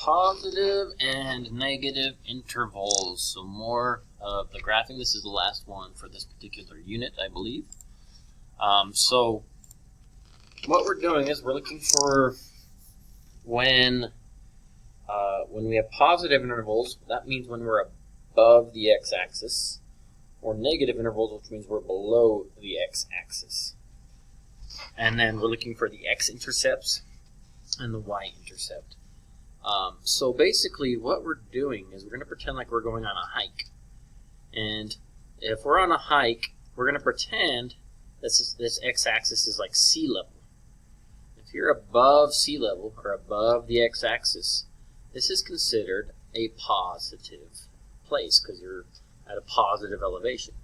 positive and negative intervals. So more of the graphing. This is the last one for this particular unit, I believe. So what we're doing is we're looking for when we have positive intervals, that means when we're above the x-axis, or negative intervals, which means we're below the x-axis. And then we're looking for the x-intercepts and the y-intercept. So basically what we're doing is we're going to pretend like we're going on a hike. And if we're on a hike, we're going to pretend this x-axis is like sea level. If you're above sea level, or above the x-axis, this is considered a positive place because you're at a positive elevation.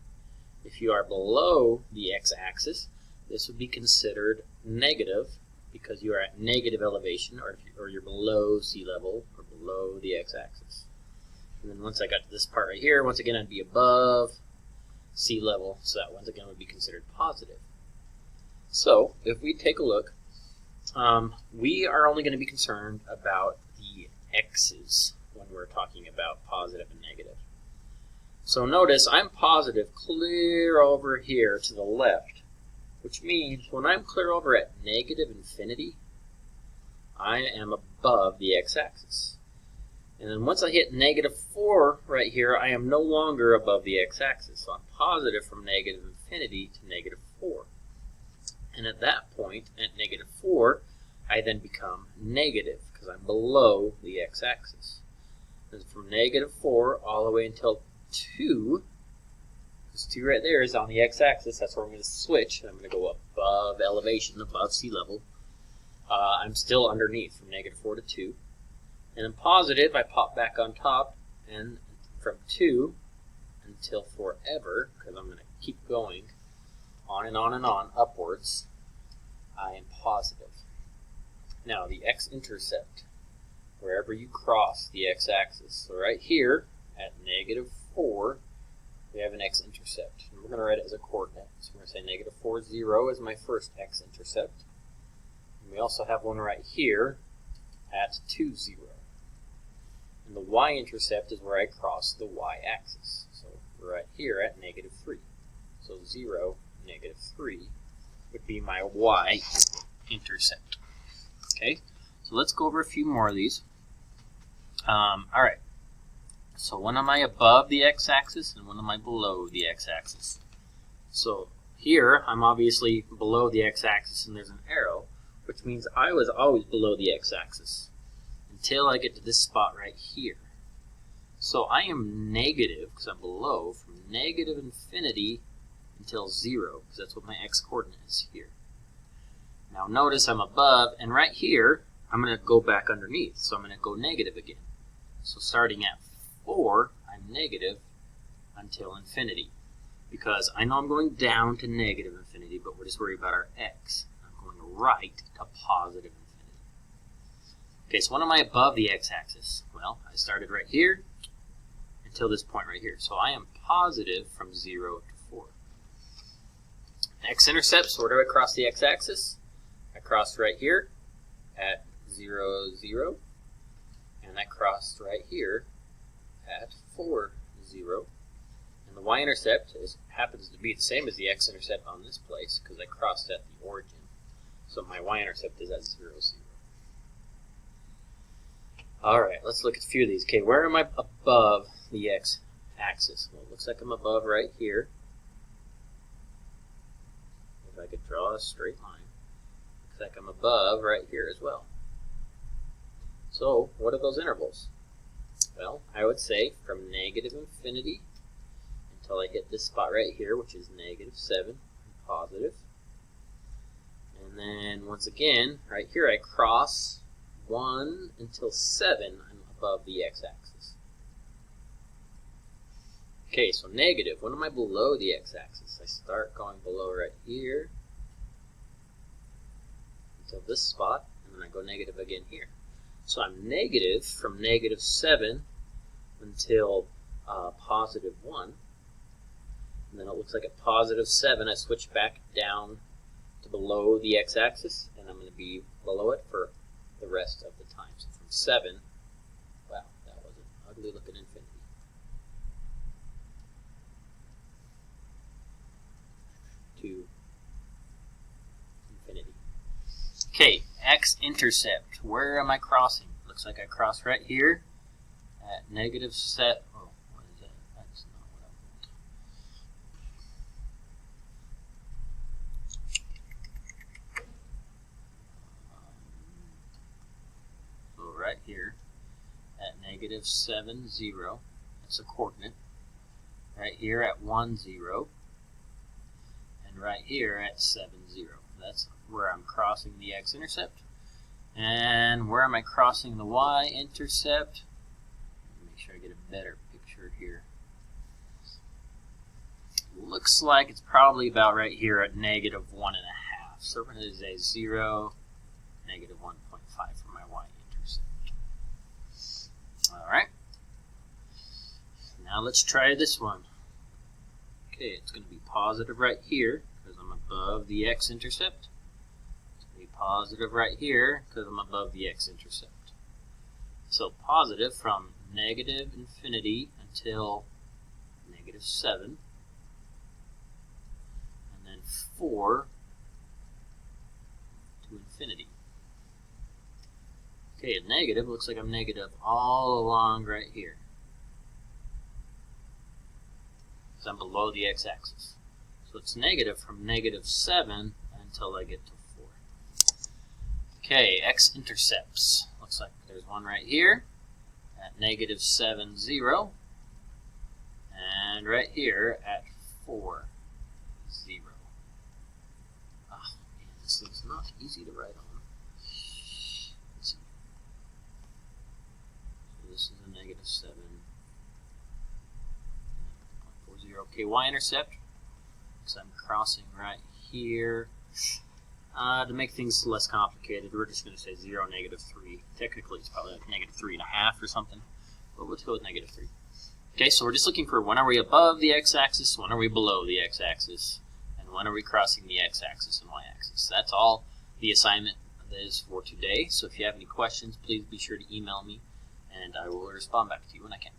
If you are below the x-axis, this would be considered negative because you are at negative elevation, or you're below sea level, or below the x-axis. And then once I got to this part right here, once again I'd be above sea level, so that once again would be considered positive. So if we take a look, we are only going to be concerned about the x's when we're talking about positive and negative. So notice I'm positive clear over here to the left, which means when I'm clear over at negative infinity, I am above the x-axis. And then once I hit negative 4 right here, I am no longer above the x-axis. So I'm positive from negative infinity to negative 4. And at that point, at negative 4, I then become negative because I'm below the x-axis. And from negative 4 all the way until 2, this 2 right there is on the x-axis. That's where I'm going to switch. I'm going to go above elevation, above sea level. I'm still underneath from negative 4 to 2. And in positive, I pop back on top, and from 2 until forever, because I'm going to keep going on and on and on upwards, I am positive. Now the x-intercept, wherever you cross the x-axis. So right here at negative 4, we have an x-intercept. And we're going to write it as a coordinate. So we're going to say negative 4, 0 is my first x-intercept. And we also have one right here at 2, 0. And the y-intercept is where I cross the y-axis. So we're right here at negative 3. So 0, negative 3 would be my y-intercept. Okay, so let's go over a few more of these. Alright, so when am I above the x-axis and when am I below the x-axis? So here, I'm obviously below the x-axis and there's an arrow, which means I was always below the x-axis until I get to this spot right here. So I am negative, because I'm below, from negative infinity until 0, because that's what my x-coordinate is here. Now notice I'm above, and right here, I'm going to go back underneath, so I'm going to go negative again. So starting at 4, I'm negative until infinity, because I know I'm going down to negative infinity, but we're just worried about our x. I'm going right to positive infinity. Okay, so when am I above the x-axis? Well, I started right here until this point right here. So I am positive from 0 to 4. X-intercepts, where do I cross the x-axis? I crossed right here at 0, 0. And I crossed right here at 4, 0. And the y-intercept happens to be the same as the x-intercept on this place because I crossed at the origin. So my y-intercept is at 0, 0. Alright, let's look at a few of these. Okay, where am I above the x-axis? Well, it looks like I'm above right here. If I could draw a straight line. Looks like I'm above right here as well. So, what are those intervals? Well, I would say from negative infinity until I hit this spot right here, which is negative 7, positive. And then, once again, right here I cross 1 until 7, I'm above the x-axis. Okay, so negative, when am I below the x-axis? I start going below right here until this spot, and then I go negative again here. So I'm negative from negative 7 until positive 1. And then it looks like at positive 7, I switch back down to below the x-axis, and I'm going to be below it for the rest of the time. So from 7 directly look at infinity. To infinity. Okay, x-intercept. Where am I crossing? Looks like I cross right here at negative set. Oh, what is that? That's not what I want. So right here at negative 7, 0. That's a coordinate. Right here at 1, 0. And right here at 7, 0. That's where I'm crossing the x-intercept. And where am I crossing the y-intercept? Make sure I get a better picture here. Looks like it's probably about right here at negative 1.5. So we're going to say 0, negative 1.5 for my y-intercept. Alright. Now let's try this one. Okay, it's going to be positive right here because I'm above the x-intercept. It's going to be positive right here because I'm above the x-intercept. So positive from negative infinity until negative 7. And then 4 to infinity. Okay, a negative looks like I'm negative all along right here. Because I'm below the x-axis. So it's negative from negative 7 until I get to 4. Okay, x-intercepts. Looks like there's one right here at negative 7, 0. And right here at 4, 0. Oh, man, this thing's not easy to write on. Let's see. So this is a negative 7. 0.40. Okay, y-intercept. So I'm crossing right here. To make things less complicated, we're just going to say 0, negative 3. Technically, it's probably like negative 3.5 or something. But let's go with negative 3. Okay, so we're just looking for when are we above the x-axis, when are we below the x-axis, and when are we crossing the x-axis and y-axis. That's all the assignment is for today. So if you have any questions, please be sure to email me, and I will respond back to you when I can.